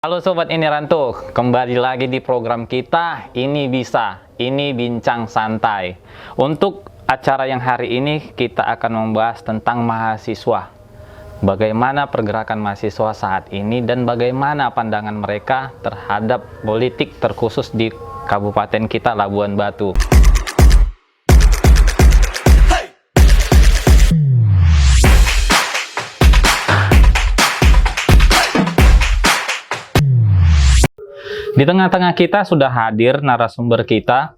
Halo Sobat Ini Rantu, kembali lagi di program kita Ini Bisa, Ini Bincang Santai. Untuk acara yang hari ini kita akan membahas tentang mahasiswa. Bagaimana pergerakan mahasiswa saat ini dan bagaimana pandangan mereka terhadap politik terkhusus di kabupaten kita Labuan Batu. Di tengah-tengah kita sudah hadir narasumber kita,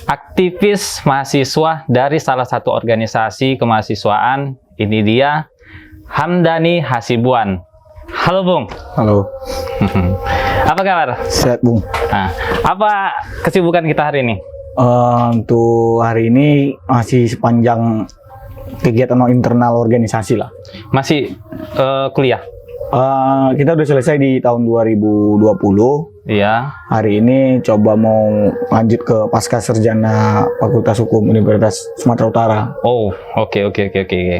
aktivis mahasiswa dari salah satu organisasi kemahasiswaan. Ini dia, Hamdani Hasibuan. Halo Bung. Halo. Apa kabar? Sehat Bung. Nah, apa kesibukan kita hari ini? Untuk hari ini masih sepanjang kegiatan internal organisasi lah. Masih kuliah? Kita udah selesai di tahun 2020. Iya. Hari ini coba mau lanjut ke pasca sarjana Fakultas Hukum Universitas Sumatera Utara. Oh, oke.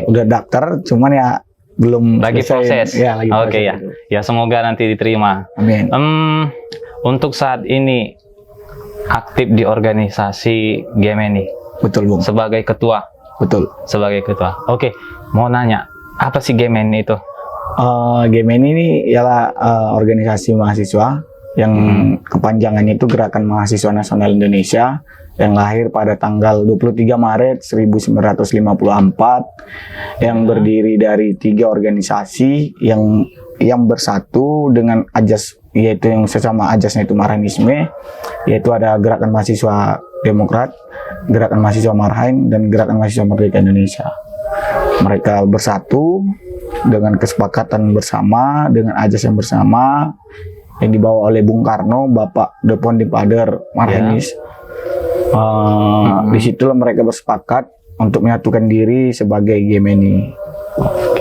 Udah daftar, cuman ya belum Lagi selesai. proses. Ya, lagi proses. Oke ya. Gitu. Ya semoga nanti diterima. Amin. Untuk saat ini aktif di organisasi GMNI Betul Bung. sebagai ketua. Betul. Sebagai ketua. Oke, mau nanya, apa sih GMNI itu? GMNI ini ialah organisasi mahasiswa yang kepanjangannya itu Gerakan Mahasiswa Nasional Indonesia, yang lahir pada tanggal 23 Maret 1954, yang berdiri dari 3 organisasi yang bersatu dengan ajas, yaitu yang sesama ajasnya itu Marhanisme, yaitu ada Gerakan Mahasiswa Demokrat, Gerakan Mahasiswa Marhain, dan Gerakan Mahasiswa Merdeka Indonesia. Mereka bersatu dengan kesepakatan bersama, dengan ajas yang bersama, yang dibawa oleh Bung Karno, Bapak Depon di Pader Marhanis. Disitulah mereka bersepakat untuk menyatukan diri sebagai GMNI.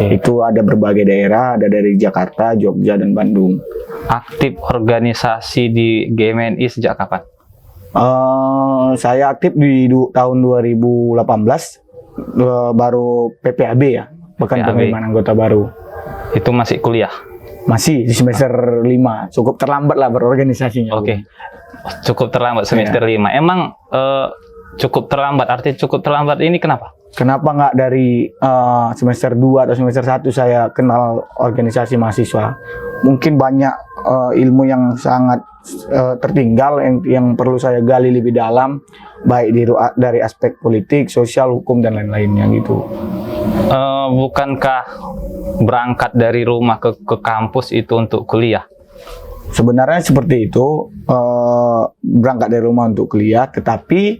Itu ada berbagai daerah, ada dari Jakarta, Jogja, dan Bandung. Aktif organisasi di GMNI sejak kapan? Saya aktif di tahun 2018, baru PPAB ya, bukan penerimaan anggota baru. Itu masih kuliah? Masih di semester 5, cukup terlambat lah berorganisasinya. Oke. Cukup terlambat semester 5. Emang cukup terlambat, artinya cukup terlambat ini kenapa? Kenapa nggak dari semester 2 atau semester 1 saya kenal organisasi mahasiswa? Mungkin banyak ilmu yang sangat tertinggal yang perlu saya gali lebih dalam, baik dari aspek politik, sosial, hukum, dan lain-lainnya gitu. Bukankah berangkat dari rumah ke kampus itu untuk kuliah? Sebenarnya seperti itu, berangkat dari rumah untuk kuliah, tetapi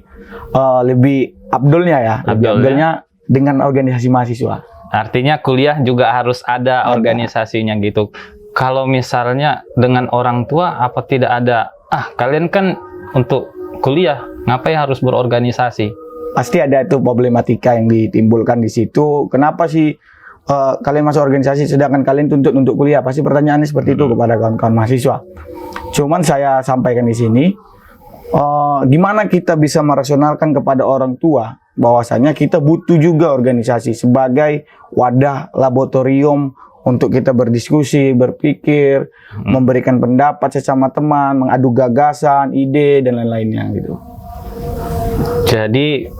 lebih abdulnya ya, lebih abdulnya dengan organisasi mahasiswa. Artinya kuliah juga harus ada organisasinya gitu. Kalau misalnya dengan orang tua, apa tidak ada, kalian kan untuk kuliah, ngapain harus berorganisasi? Pasti ada itu problematika yang ditimbulkan di situ. Kenapa sih kalian masuk organisasi sedangkan kalian tuntut untuk kuliah? Pasti pertanyaannya seperti itu kepada kawan-kawan mahasiswa. Cuman saya sampaikan di sini, gimana kita bisa merasionalkan kepada orang tua bahwasanya kita butuh juga organisasi sebagai wadah laboratorium untuk kita berdiskusi, berpikir, memberikan pendapat sesama teman, mengadu gagasan, ide, dan lain-lainnya gitu. Jadi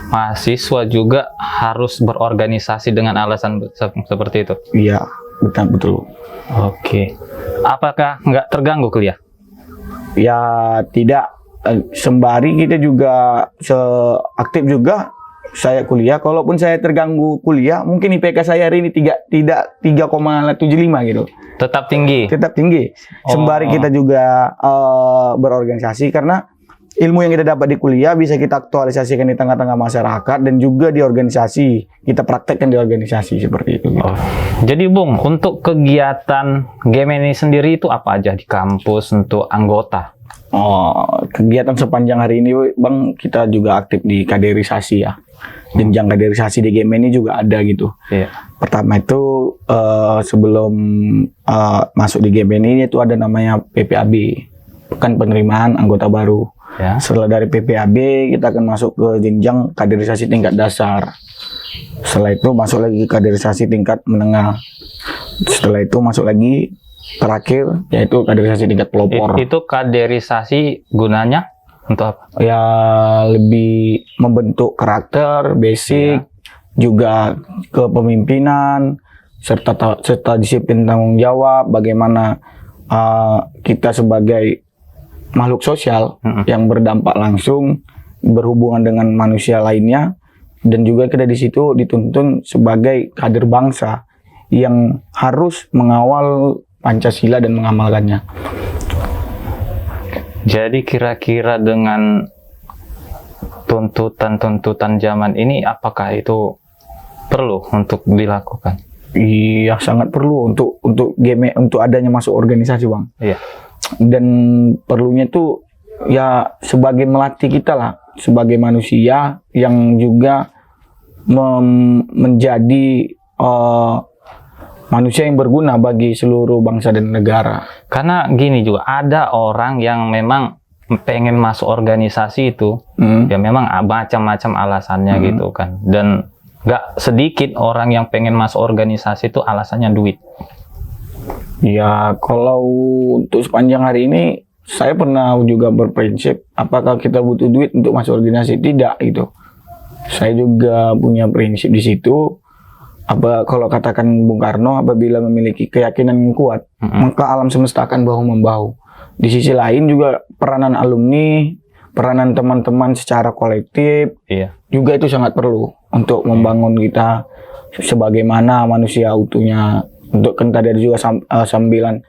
mahasiswa juga harus berorganisasi dengan alasan seperti itu? Iya, betul. Oke. Apakah nggak terganggu kuliah? Ya tidak, sembari kita juga aktif juga saya kuliah. Kalaupun saya terganggu kuliah, mungkin IPK saya hari ini tidak 3,75 gitu. Tetap tinggi? Tetap tinggi. Sembari kita juga berorganisasi, karena ilmu yang kita dapat di kuliah bisa kita aktualisasikan di tengah-tengah masyarakat dan juga di organisasi. Kita praktekkan di organisasi seperti itu. Gitu. Jadi Bung, untuk kegiatan GMNI sendiri itu apa aja di kampus untuk anggota? Kegiatan sepanjang hari ini Bang, kita juga aktif di kaderisasi ya. Jenjang kaderisasi di GMNI juga ada gitu. Iya. Pertama itu sebelum masuk di GMNI itu ada namanya PPAB, bukan penerimaan anggota baru. Ya. Setelah dari PPAB kita akan masuk ke jenjang kaderisasi tingkat dasar. Setelah itu masuk lagi ke kaderisasi tingkat menengah. Setelah itu masuk lagi terakhir yaitu kaderisasi tingkat pelopor. Itu kaderisasi gunanya untuk apa? Ya lebih membentuk karakter, basic, juga kepemimpinan, serta disiplin tanggung jawab, bagaimana kita sebagai makhluk sosial yang berdampak langsung berhubungan dengan manusia lainnya, dan juga kita di situ dituntun sebagai kader bangsa yang harus mengawal Pancasila dan mengamalkannya. Jadi kira-kira dengan tuntutan-tuntutan zaman ini, apakah itu perlu untuk dilakukan? Iya, sangat perlu untuk adanya masuk organisasi, Bang. Iya. Dan perlunya itu ya sebagai melatih kita lah sebagai manusia yang juga menjadi manusia yang berguna bagi seluruh bangsa dan negara. Karena gini juga, ada orang yang memang pengen masuk organisasi itu, ya memang macam-macam alasannya gitu kan. Dan nggak sedikit orang yang pengen masuk organisasi itu alasannya duit. Ya, kalau untuk sepanjang hari ini, saya pernah juga berprinsip, apakah kita butuh duit untuk masuk organisasi? Tidak, gitu. Saya juga punya prinsip di situ. Kalau katakan Bung Karno, apabila memiliki keyakinan yang kuat, maka alam semesta akan bahu-membahu. Di sisi lain juga peranan alumni, peranan teman-teman secara kolektif, juga itu sangat perlu untuk membangun kita sebagaimana manusia utuhnya. Untuk kan tadi ada juga sambilan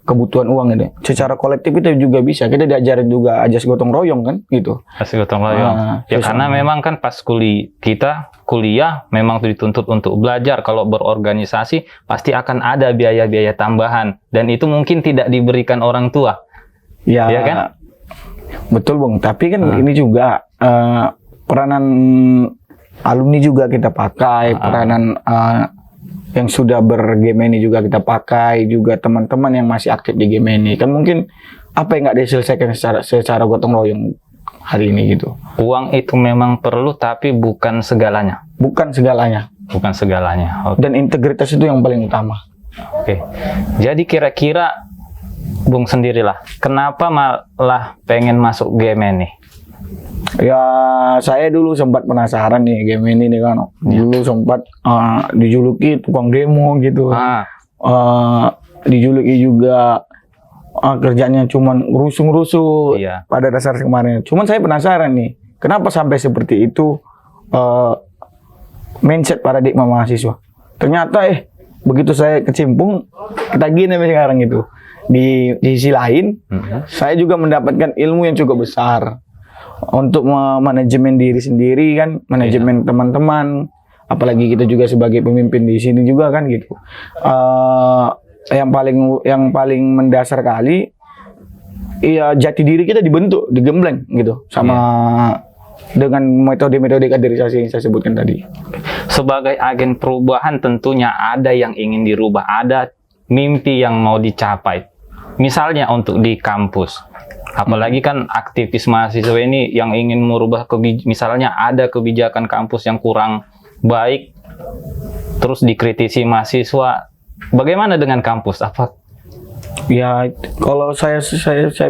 kebutuhan uang ini. Secara kolektif itu juga bisa. Kita diajarin juga ajas gotong royong kan, gitu. Ajas gotong royong. Ya karena memang kan pas kuliah memang dituntut untuk belajar. Kalau berorganisasi pasti akan ada biaya-biaya tambahan, dan itu mungkin tidak diberikan orang tua. Ya kan? Betul, Bung. Tapi kan ini juga peranan alumni juga kita pakai, peranan yang sudah bergemeni juga kita pakai, juga teman-teman yang masih aktif di Gemeni. Kan mungkin apa yang nggak diselesaikan secara gotong royong hari ini gitu. Uang itu memang perlu, tapi bukan segalanya. Bukan segalanya. Bukan segalanya. Okay. Dan integritas itu yang paling utama. Oke. Jadi kira-kira Bung sendirilah, kenapa malah pengen masuk Gemeni? Ya, saya dulu sempat penasaran nih Gemeni nih kan. Dulu sempat dijuluki tukang demo gitu. Dijuluki juga kerjanya cuman rusuh-rusuh pada dasar kemarin. Cuman saya penasaran nih, kenapa sampai seperti itu mindset paradigma mahasiswa. Ternyata begitu saya kecimpung, kita gini sekarang itu. Di sisi lain, saya juga mendapatkan ilmu yang cukup besar untuk manajemen diri sendiri kan, manajemen teman-teman, apalagi kita juga sebagai pemimpin di sini juga kan gitu. Yang paling mendasar kali, ya jati diri kita dibentuk, digembleng gitu, sama dengan metode-metode kaderisasi yang saya sebutkan tadi. Sebagai agen perubahan tentunya ada yang ingin dirubah, ada mimpi yang mau dicapai. Misalnya untuk di kampus. Apalagi kan aktivis mahasiswa ini yang ingin merubah misalnya ada kebijakan kampus yang kurang baik, terus dikritisi mahasiswa. Bagaimana dengan kampus? Apa? Ya, kalau saya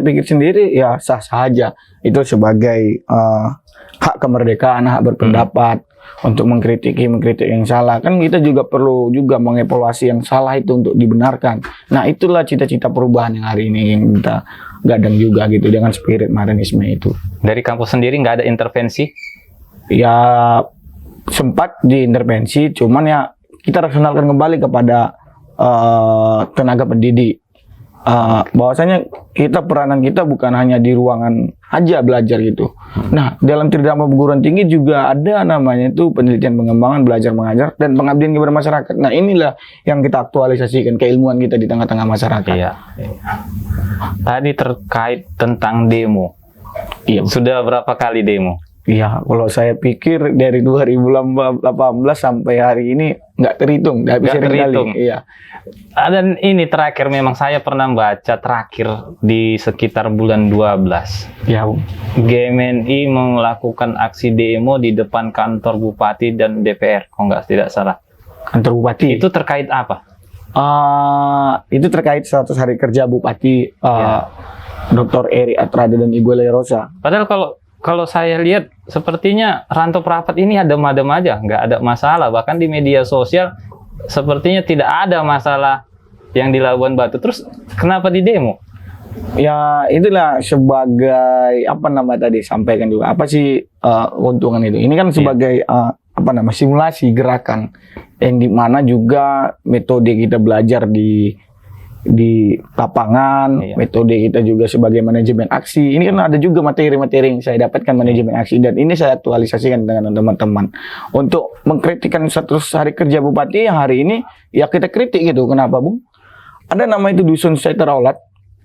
pikir sendiri ya sah-sah aja. Itu sebagai hak kemerdekaan, hak berpendapat untuk mengkritik yang salah. Kan kita juga perlu juga mengevaluasi yang salah itu untuk dibenarkan. Nah, itulah cita-cita perubahan yang hari ini yang kita gadang juga gitu dengan spirit Marxisme itu. Dari kampus sendiri nggak ada intervensi? Ya sempat diintervensi, cuman ya kita rasionalkan kembali kepada tenaga pendidik. Bahwasanya peranan kita bukan hanya di ruangan aja belajar gitu. Nah, dalam tridharma perguruan tinggi juga ada namanya itu penelitian pengembangan, belajar mengajar, dan pengabdian kepada masyarakat. Nah, inilah yang kita aktualisasikan keilmuan kita di tengah-tengah masyarakat. Iya. Tadi terkait tentang demo. Iya. Sudah berapa kali demo? Iya, kalau saya pikir dari 2018 sampai hari ini nggak terhitung, nggak bisa terhitung. Iya. Dan ini terakhir memang saya pernah baca terakhir di sekitar bulan 12. Ya, Bu. GMNI melakukan aksi demo di depan kantor Bupati dan DPR, kalau tidak salah. Kantor Bupati? Itu terkait apa? Itu terkait 100 hari kerja Bupati Dr. Eri Atrada dan Ibu Leila Rosa. Padahal kalau saya lihat sepertinya Rantau Prapat ini adem-adem aja, nggak ada masalah. Bahkan di media sosial sepertinya tidak ada masalah yang di Labuan Batu. Terus kenapa di demo? Ya itulah sebagai apa nama tadi sampaikan juga apa sih keuntungan itu. Ini kan sebagai apa nama simulasi gerakan yang dimana juga metode kita belajar di lapangan, metode kita juga sebagai manajemen aksi. Ini kan ada juga materi-materi yang saya dapatkan manajemen aksi dan ini saya aktualisasikan dengan teman-teman untuk mengkritikkan 100 hari kerja bupati yang hari ini ya kita kritik gitu. Kenapa, Bung? Ada nama itu Dusun Seteraulat,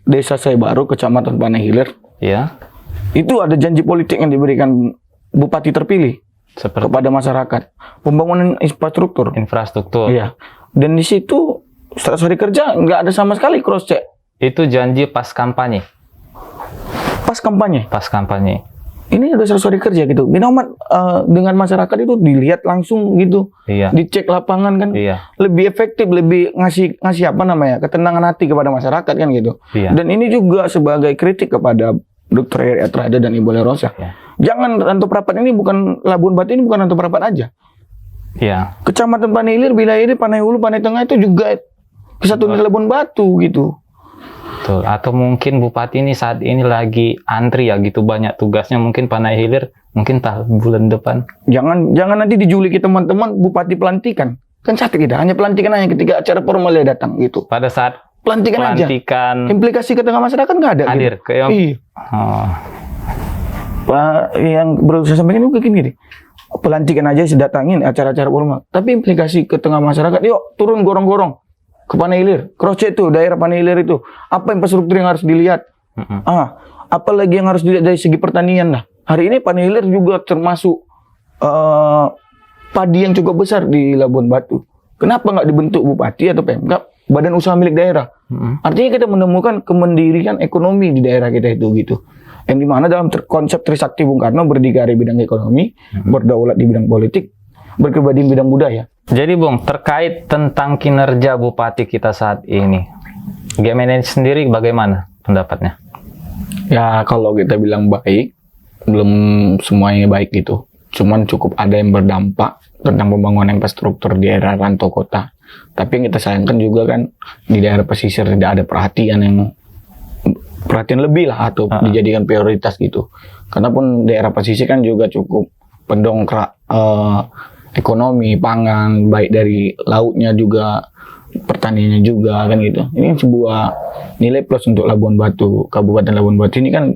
Desa Saybaru, Kecamatan Panai Hilir. Ya. Itu ada janji politik yang diberikan bupati terpilih kepada masyarakat. Pembangunan infrastruktur. Iya. Dan di situ 100 hari kerja nggak ada sama sekali cross check. Itu janji pas kampanye. Pas kampanye. Pas kampanye. Ini ada 100 hari kerja gitu. Dengan masyarakat itu dilihat langsung gitu. Iya. Dicek lapangan kan. Iya. Lebih efektif, lebih ngasih apa namanya? Ketenangan hati kepada masyarakat kan gitu. Iya. Dan ini juga sebagai kritik kepada Dr. Eri Atrada dan Ibu Leila Rosa. Iya. Jangan Rantau Prapat ini bukan Labuan Batu ini bukan Rantau Prapat aja. Iya. Kecamatan Panai Hilir, wilayah ini Panai Hulu, Panai Tengah itu juga kesatuan di Labuan Batu gitu. Betul. Atau mungkin bupati ini saat ini lagi antri ya gitu banyak tugasnya mungkin Panai Hilir mungkin bulan depan. Jangan nanti dijuluki teman-teman bupati pelantikan. Kan sakit kita hanya pelantikan aja ketika acara formal dia datang gitu. Pada saat pelantikan aja. Implikasi ke tengah masyarakat nggak ada. Hadir gitu. Yang perlu saya sampaikan juga gini. Pelantikan aja sedatangin acara-acara formal. Tapi implikasi ke tengah masyarakat, yuk turun gorong-gorong ke Panai Hilir, cross-check itu daerah Panai Hilir itu. Apa infrastruktur yang harus dilihat? Apalagi yang harus dilihat dari segi pertanian lah. Hari ini Panai Hilir juga termasuk padi yang cukup besar di Labuan Batu. Kenapa nggak dibentuk bupati atau Pemkab badan usaha milik daerah? Artinya kita menemukan kemandirian ekonomi di daerah kita itu gitu. Yang dimana dalam konsep Trisakti Bung Karno berdikari bidang ekonomi, berdaulat di bidang politik, berkepribadian di bidang budaya. Jadi Bung, terkait tentang kinerja bupati kita saat ini, GMNN sendiri bagaimana pendapatnya? Ya kalau kita bilang baik, belum semuanya baik gitu. Cuman cukup ada yang berdampak tentang pembangunan infrastruktur di daerah rantau kota. Tapi yang kita sayangkan juga kan di daerah pesisir tidak ada perhatian lebih lah atau dijadikan prioritas gitu. Karena pun daerah pesisir kan juga cukup pendongkrak ekonomi, pangan, baik dari lautnya juga, pertaniannya juga kan gitu. Ini sebuah nilai plus untuk Labuan Batu. Kabupaten Labuan Batu ini kan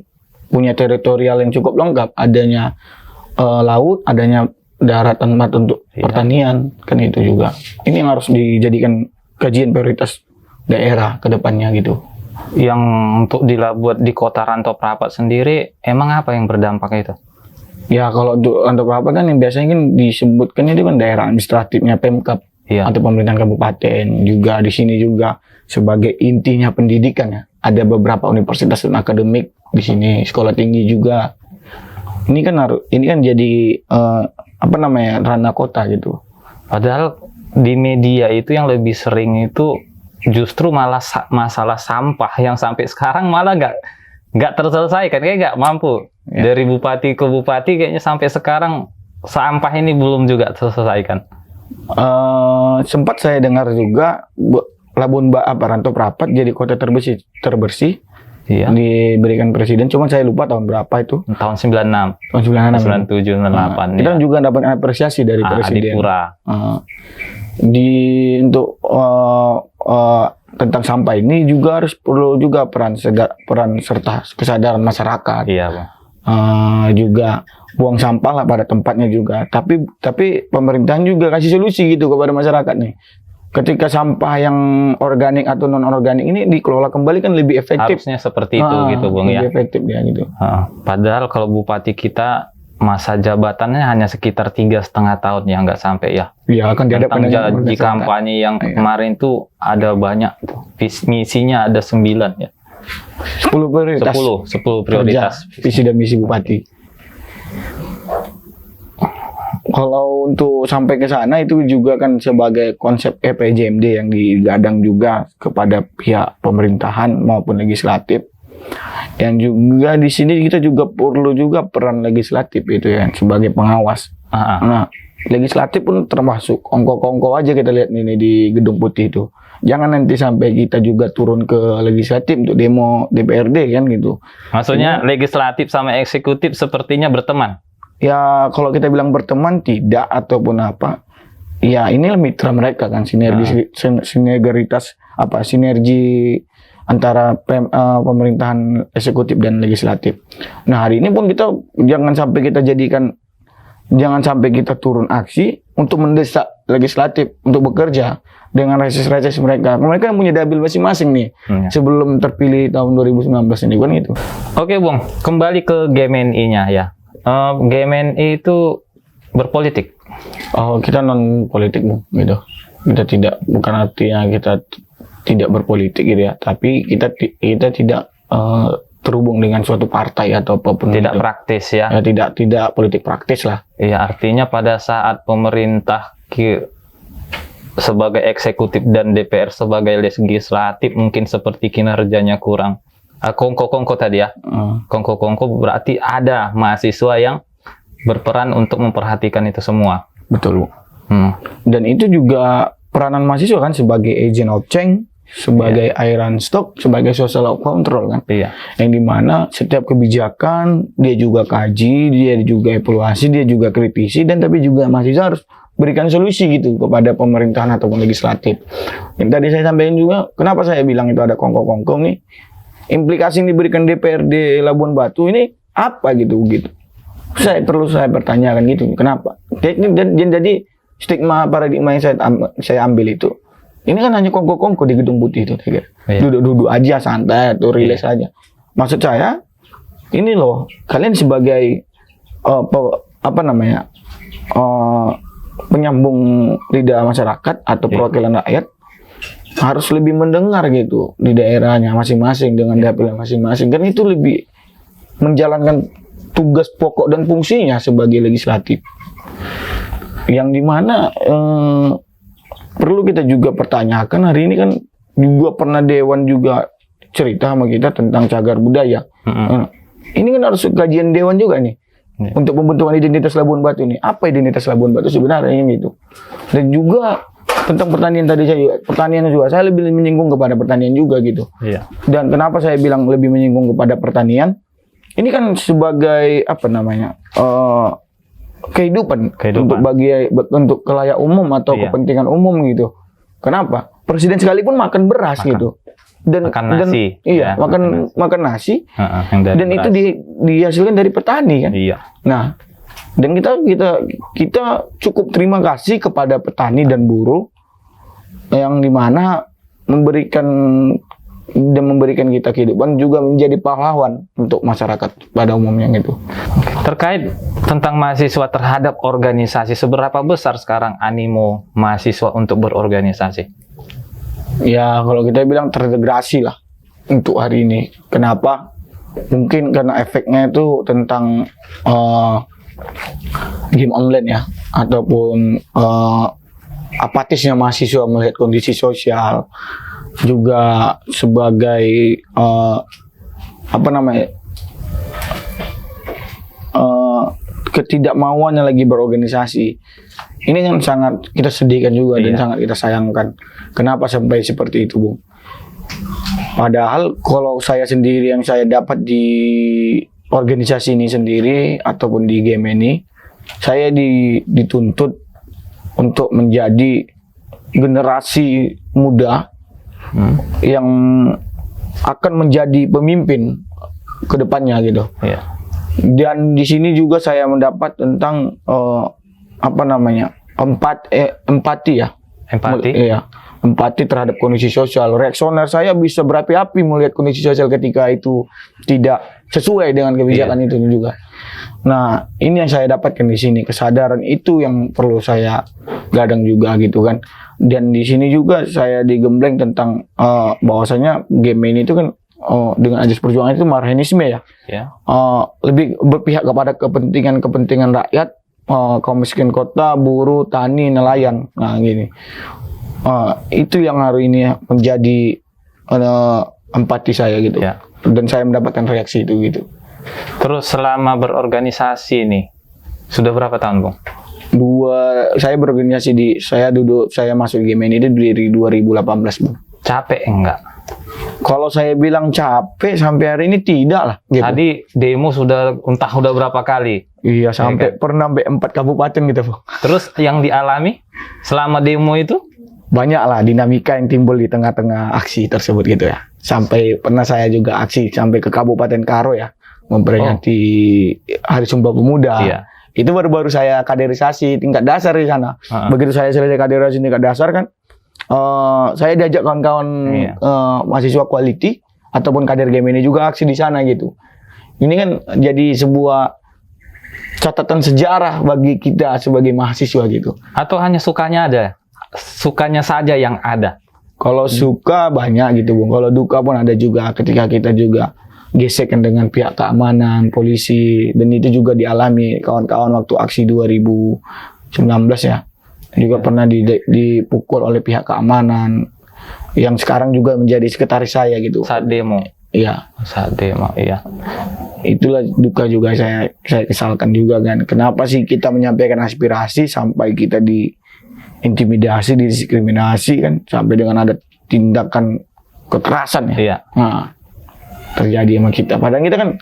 punya teritorial yang cukup lengkap. Adanya laut, adanya darat tempat untuk pertanian, kan itu juga. Ini yang harus dijadikan kajian prioritas daerah ke depannya gitu. Yang untuk dibuat di kota Rantau Prapat sendiri, emang apa yang berdampak itu? Ya kalau untuk Rantau Prapat kan yang biasanya kan disebutkan itu kan daerah administratifnya Pemkab atau pemerintahan kabupaten. Juga di sini juga sebagai intinya pendidikan ya. Ada beberapa universitas dan akademik di sini, sekolah tinggi juga. Ini kan jadi ranah kota gitu. Padahal di media itu yang lebih sering itu justru malah masalah sampah yang sampai sekarang malah nggak terselesaikan, kayak nggak mampu. Dari bupati ke bupati kayaknya sampai sekarang sampah ini belum juga terselesaikan. Sempat saya dengar juga Rantau Prapat jadi kota terbersih. Diberikan presiden, cuman saya lupa tahun berapa itu. Tahun 96. Tahun 96. 97, 98. Kita juga dapat apresiasi dari presiden. Adipura. Untuk tentang sampah ini juga perlu juga peran serta kesadaran masyarakat. Iya, Bang. Juga buang sampah lah pada tempatnya juga. Tapi pemerintahan juga kasih solusi gitu kepada masyarakat nih. Ketika sampah yang organik atau non organik ini dikelola kembali kan lebih efektif. Harusnya seperti itu gitu, Bung, lebih ya. efektif ya gitu. Padahal kalau bupati kita masa jabatannya hanya sekitar 3,5 tahun ya, nggak sampai ya. Iya, akan tentang janji kampanye yang kemarin tuh ada banyak tuh. Misinya ada 9 ya. 10 prioritas. 10 prioritas. Visi dan misi bupati. Kalau untuk sampai ke sana itu juga kan sebagai konsep EPJMD yang digadang juga kepada pihak pemerintahan maupun legislatif. Yang juga di sini kita juga perlu juga peran legislatif itu ya sebagai pengawas. Nah, legislatif pun termasuk kongko-kongko aja kita lihat ini di Gedung Putih itu. Jangan nanti sampai kita juga turun ke legislatif untuk demo DPRD kan gitu. Maksudnya legislatif sama eksekutif sepertinya berteman. Ya kalau kita bilang berteman tidak ataupun apa. Ya inilah mitra mereka kan sinergitas sinergi antara pemerintahan eksekutif dan legislatif. Nah hari ini pun kita jangan sampai kita turun aksi untuk mendesak legislatif untuk bekerja dengan reses-reses mereka. Mereka punya dapil masing-masing nih sebelum terpilih tahun 2019 ini kan gitu. Oke Bung, kembali ke GMNI-nya ya. GMNI itu berpolitik. Oh kita non politik Bung gitu. Kita tidak, bukan artinya kita tidak berpolitik gitu ya, tapi kita tidak terhubung dengan suatu partai atau apapun. Tidak gitu. Praktis ya. Ya tidak politik praktis lah. Iya, artinya pada saat pemerintah sebagai eksekutif dan DPR sebagai legislatif mungkin seperti kinerjanya kurang. Kongko-kongko tadi ya. Kongko-kongko berarti ada mahasiswa yang berperan untuk memperhatikan itu semua. Betul Bu. Dan itu juga peranan mahasiswa kan sebagai agent of change, sebagai iron stock, sebagai social of control kan. Iya. Yang dimana setiap kebijakan dia juga kaji, dia juga evaluasi, dia juga kritisi, dan tapi juga mahasiswa harus berikan solusi gitu kepada pemerintahan ataupun legislatif. Yang tadi saya sampaikan juga, kenapa saya bilang itu ada kongko-kongko nih? Implikasi yang diberikan DPRD Labuan Batu ini apa gitu? Saya pertanyakan gitu, kenapa? Dan jadi stigma paradigma yang saya ambil itu, ini kan hanya kongko-kongko di Gedung Putih itu, duduk-duduk aja santai atau relax aja. Maksud saya, ini loh, kalian sebagai penyambung lidah masyarakat atau perwakilan rakyat harus lebih mendengar gitu di daerahnya masing-masing dengan dapilnya masing-masing, kan itu lebih menjalankan tugas pokok dan fungsinya sebagai legislatif, yang dimana perlu kita juga pertanyakan. Hari ini kan juga pernah Dewan juga cerita sama kita tentang cagar budaya. Ini kan harus kajian Dewan juga nih. Untuk pembentukan identitas Labuan Batu ini, apa identitas Labuan Batu sebenarnya ini itu. Dan juga tentang pertanian tadi pertanian juga saya lebih menyinggung kepada pertanian juga gitu. Iya. Dan kenapa saya bilang lebih menyinggung kepada pertanian? Ini kan sebagai kehidupan. Untuk kelayak umum atau kepentingan umum gitu. Kenapa? Presiden sekalipun makan beras gitu. Dan makan nasi. Makan nasi. Dan beras. Itu dihasilkan dari petani kan. Iya. Nah, dan kita cukup terima kasih kepada petani dan buruh yang dimana memberikan kita kehidupan, juga menjadi pahlawan untuk masyarakat pada umumnya gitu. Terkait tentang mahasiswa terhadap organisasi, seberapa besar sekarang animo mahasiswa untuk berorganisasi? Ya kalau kita bilang terintegrasi lah untuk hari ini. Kenapa? Mungkin karena efeknya itu tentang game online ya, ataupun apatisnya mahasiswa melihat kondisi sosial, juga sebagai ketidakmauannya lagi berorganisasi. Ini yang sangat kita sedihkan juga dan sangat kita sayangkan. Kenapa sampai seperti itu, Bung? Padahal kalau saya sendiri yang saya dapat di organisasi ini sendiri ataupun di game ini, saya dituntut untuk menjadi generasi muda yang akan menjadi pemimpin ke depannya gitu. Iya. Dan di sini juga saya mendapat tentang empati ya. Empati? Iya. Empati terhadap kondisi sosial. Reaksioner saya bisa berapi-api melihat kondisi sosial ketika itu tidak sesuai dengan kebijakan itu juga. Nah, ini yang saya dapatkan di sini, kesadaran itu yang perlu saya gadang juga gitu kan. Dan di sini juga saya digembleng tentang bahwasanya game ini itu kan dengan ajas perjuangan itu marxisme ya. Lebih berpihak kepada kepentingan rakyat kaum miskin kota, buruh, tani, nelayan. Nah gini, itu yang hari ini menjadi empati saya gitu. Ya. Dan saya mendapatkan reaksi itu gitu. Terus selama berorganisasi nih, sudah berapa tahun, Bung? Saya berorganisasi saya masuk GMNI itu dari 2018, Bung. Capek enggak? Kalau saya bilang capek sampai hari ini tidak lah. Gitu. Tadi demo udah berapa kali? Iya, sampai kan? pernah sampai 4 kabupaten gitu, Bung. Terus yang dialami selama demo itu? Banyak lah dinamika yang timbul di tengah-tengah aksi tersebut gitu ya. Sampai pernah saya juga aksi sampai ke Kabupaten Karo ya, memperingati Hari Sumpah Pemuda. Iya. Itu baru-baru saya kaderisasi tingkat dasar di sana. Begitu saya selesai kaderisasi tingkat dasar kan, saya diajak kawan-kawan mahasiswa quality ataupun kader GMNI juga aksi di sana gitu. Ini kan jadi sebuah catatan sejarah bagi kita sebagai mahasiswa gitu. Atau hanya sukanya saja yang ada? Kalau suka banyak gitu, Bung. Kalau duka pun ada juga ketika kita juga gesekan dengan pihak keamanan, polisi, dan itu juga dialami kawan-kawan waktu aksi 2019 ya. Juga pernah dipukul oleh pihak keamanan yang sekarang juga menjadi sekretaris saya gitu. Saat demo. Iya. Saat demo, iya. Itulah duka juga saya kesalkan juga kan. Kenapa sih kita menyampaikan aspirasi sampai kita diintimidasi, didiskriminasi kan, sampai dengan ada tindakan kekerasan ya. Iya. Nah, terjadi sama kita. Padahal kita kan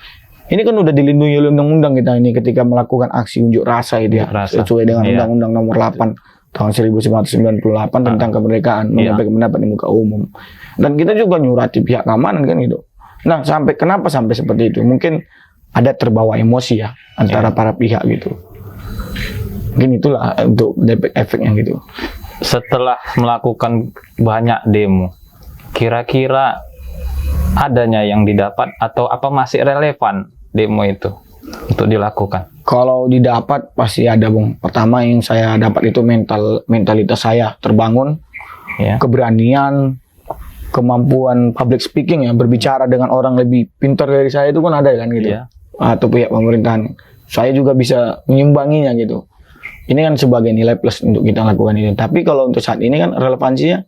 ini kan udah dilindungi oleh undang-undang kita ini ketika melakukan aksi unjuk rasa itu ya. Sesuai dengan Undang-Undang Nomor 8 tahun 1998 tentang kemerdekaan menyampaikan pendapat di muka umum. Dan kita juga nyurati pihak keamanan kan gitu. Nah, kenapa sampai seperti itu? Mungkin ada terbawa emosi ya antara para pihak gitu. Mungkin itulah untuk efeknya gitu. Setelah melakukan banyak demo, kira-kira adanya yang didapat atau apa masih relevan demo itu untuk dilakukan? Kalau didapat pasti ada, Bung. Pertama yang saya dapat itu mentalitas saya terbangun, keberanian, kemampuan public speaking ya, berbicara dengan orang lebih pintar dari saya itu kan ada kan gitu. Atau pihak pemerintahan. Saya juga bisa menyimbanginya gitu. Ini kan sebagai nilai plus untuk kita lakukan ini. Tapi kalau untuk saat ini kan relevansinya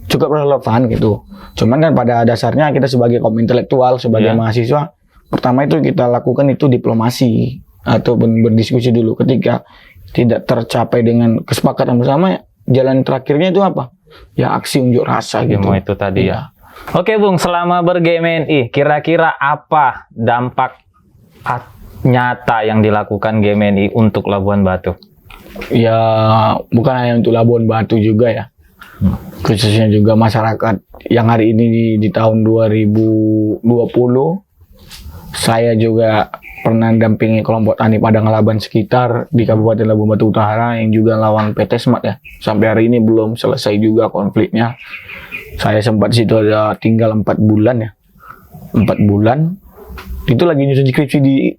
cukup relevan gitu. Cuman kan pada dasarnya kita sebagai kaum intelektual, sebagai mahasiswa, pertama itu kita lakukan itu diplomasi ataupun berdiskusi dulu. Ketika tidak tercapai dengan kesepakatan bersama, jalan terakhirnya itu apa? Ya aksi unjuk rasa gitu. Itu tadi ya. Oke, Bung, selama ber-GMNI, kira-kira apa dampak nyata yang dilakukan GMNI untuk Labuan Batu? Ya bukan hanya untuk Labuan Batu juga ya. Khususnya juga masyarakat yang hari ini di tahun 2020 saya juga pernah dampingi kelompok tani Padang Laban sekitar di Kabupaten Labuan Batu Utara yang juga lawan PT Smart ya. Sampai hari ini belum selesai juga konfliknya. Saya sempat di situ ada tinggal 4 bulan ya. 4 bulan. Itu lagi nyusun skripsi di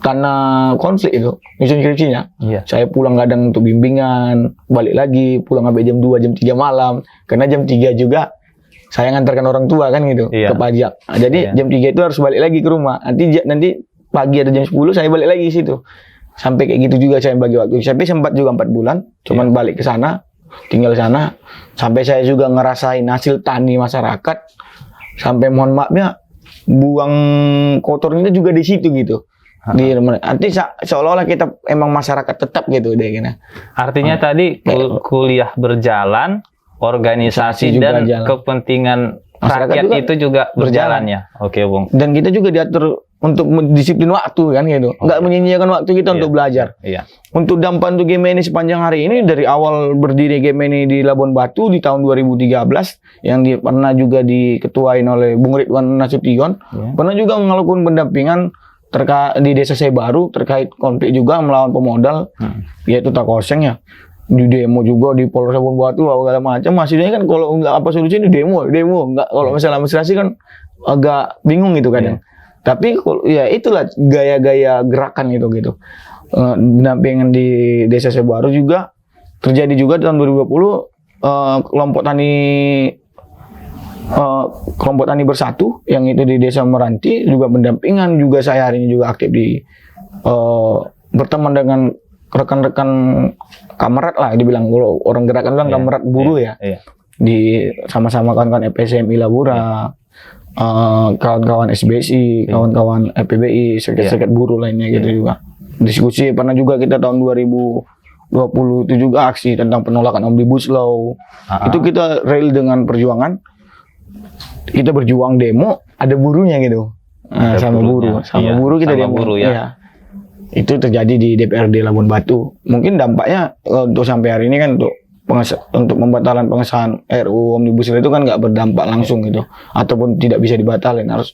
tanah konflik itu, nyusun skripsinya. Saya pulang kadang untuk bimbingan, balik lagi, pulang sampai jam 2, jam 3 malam. Karena jam 3 juga saya ngantarkan orang tua kan gitu, ke pajak. Nah, jadi jam 3 itu harus balik lagi ke rumah. Nanti pagi ada jam 10 saya balik lagi situ. Sampai kayak gitu juga saya bagi waktu. Tapi sempat juga 4 bulan, cuman balik ke sana, tinggal di sana. Sampai saya juga ngerasain hasil tani masyarakat. Sampai mohon maafnya, buang kotornya juga di situ gitu. Arti seolah-olah kita emang masyarakat tetap gitu deh kena. Artinya tadi kuliah berjalan, organisasi dan kepentingan rakyat itu juga berjalan ya. Oke, Bung. Dan kita juga diatur untuk disiplin waktu kan gitu. Nggak menyia-nyiakan waktu kita untuk belajar. Untuk dampak untuk GMNI sepanjang hari ini dari awal berdiri GMNI di Labuan Batu di tahun 2013 yang pernah juga diketuain oleh Bung Ridwan Nasution, pernah juga melakukan pendampingan di desa saya baru terkait konflik juga melawan pemodal yaitu Takoseng ya, di demo juga di Polres Labuan Batu segala macam. Maksudnya kan kalau nggak apa solusinya demo nggak, kalau masalah administrasi kan agak bingung gitu kadang. Tapi ya itulah gaya-gaya gerakan itu gitu. Pendampingan di desa saya baru juga terjadi juga tahun 2020 kelompok tani bersatu yang itu di desa Meranti juga pendampingan juga. Saya hari ini juga aktif di berteman dengan rekan-rekan kamerat lah dibilang, kalau orang gerakan bilang kamerat buruh ya. Di sama-sama kawan-kawan FPSMI Labura, kawan-kawan SBSI, kawan-kawan FPBI, seket-seket buruh lainnya gitu juga. Diskusi pernah juga kita tahun 2020 itu juga aksi tentang penolakan Omnibus Law. Itu kita real dengan perjuangan. Kita berjuang demo, ada buruhnya gitu. Sama buruh kita demo. Iya. Itu terjadi di DPRD Labuan Batu. Mungkin dampaknya untuk sampai hari ini kan untuk pembatalan pengesahan RUU Omnibus Law itu kan nggak berdampak langsung gitu, ataupun tidak bisa dibatalin, harus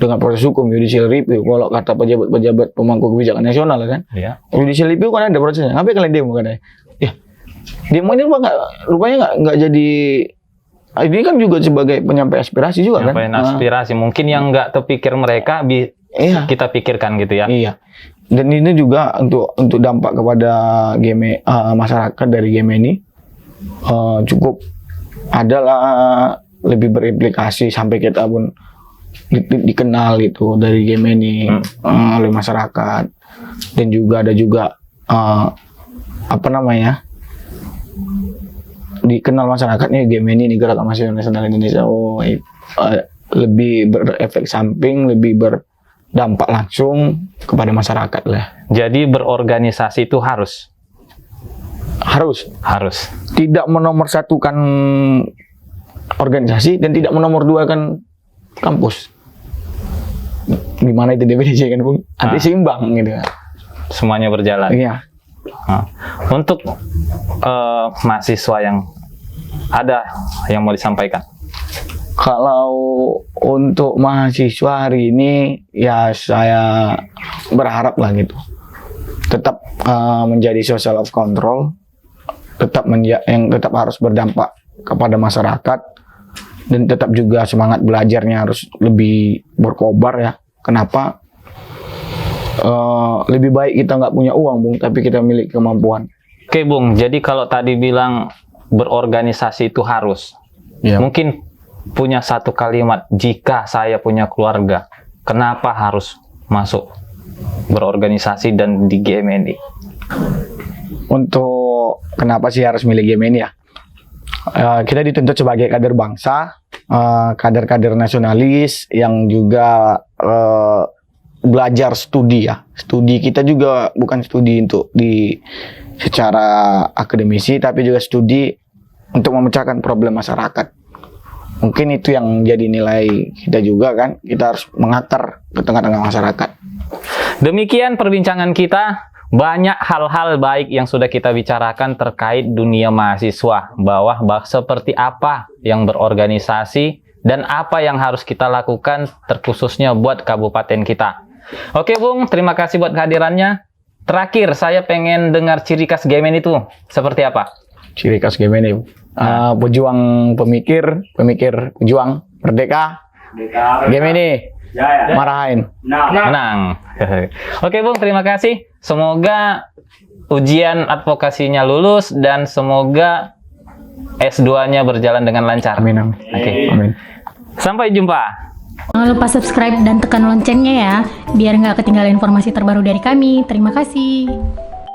dengan proses hukum, judicial review. Kalau kata pejabat pemangku kebijakan nasional kan, judicial review kan ada prosesnya. Ngapain kalian demo katanya? Ya, demo ini rupanya nggak jadi. Ini kan juga sebagai penyampai aspirasi juga kan. Penyampaian aspirasi mungkin yang nggak terpikir mereka kita pikirkan gitu ya. Iya. Dan ini juga untuk dampak kepada masyarakat dari game ini cukup adalah lebih berimplikasi sampai kita pun dikenal itu dari game ini oleh masyarakat. Dan juga ada juga dikenal masyarakatnya game ini Gerakan Mahasiswa Nasional Indonesia lebih berefek samping, lebih berdampak langsung kepada masyarakat lah. Jadi berorganisasi itu harus tidak menomorsatukan organisasi dan tidak menomorduakan kampus. Gimana itu DPDC kan, Bung? Nanti seimbang gitu. Semuanya berjalan. Iya. Untuk mahasiswa yang ada yang mau disampaikan. Kalau untuk mahasiswa hari ini ya saya berharap lah gitu. Tetap menjadi social of control, yang tetap harus berdampak kepada masyarakat, dan tetap juga semangat belajarnya harus lebih berkobar ya. Kenapa? Lebih baik kita nggak punya uang, Bung, tapi kita milik kemampuan. Oke, Bung. Jadi kalau tadi bilang berorganisasi itu harus, mungkin punya satu kalimat, jika saya punya keluarga, kenapa harus masuk berorganisasi dan di GMNI? Untuk kenapa sih harus milih GMNI ya? Kita dituntut sebagai kader bangsa, kader-kader nasionalis yang juga belajar studi ya. Studi kita juga bukan studi untuk secara akademisi, tapi juga studi untuk memecahkan problem masyarakat. Mungkin itu yang jadi nilai kita juga kan, kita harus mengakar ke tengah-tengah masyarakat. Demikian perbincangan kita. Banyak hal-hal baik yang sudah kita bicarakan terkait dunia mahasiswa, bahwa seperti apa yang berorganisasi dan apa yang harus kita lakukan terkhususnya buat kabupaten kita. Oke, Bung, terima kasih buat kehadirannya. Terakhir, saya pengen dengar ciri khas GMNI itu seperti apa? Ciri khas GMNI, pejuang, pemikir, pejuang, merdeka, GMNI, marahin, menang. Oke, Bung, terima kasih. Semoga ujian advokasinya lulus dan semoga S2-nya berjalan dengan lancar. Amin. Oke. Amin. Sampai jumpa. Jangan lupa subscribe dan tekan loncengnya ya, biar nggak ketinggalan informasi terbaru dari kami. Terima kasih.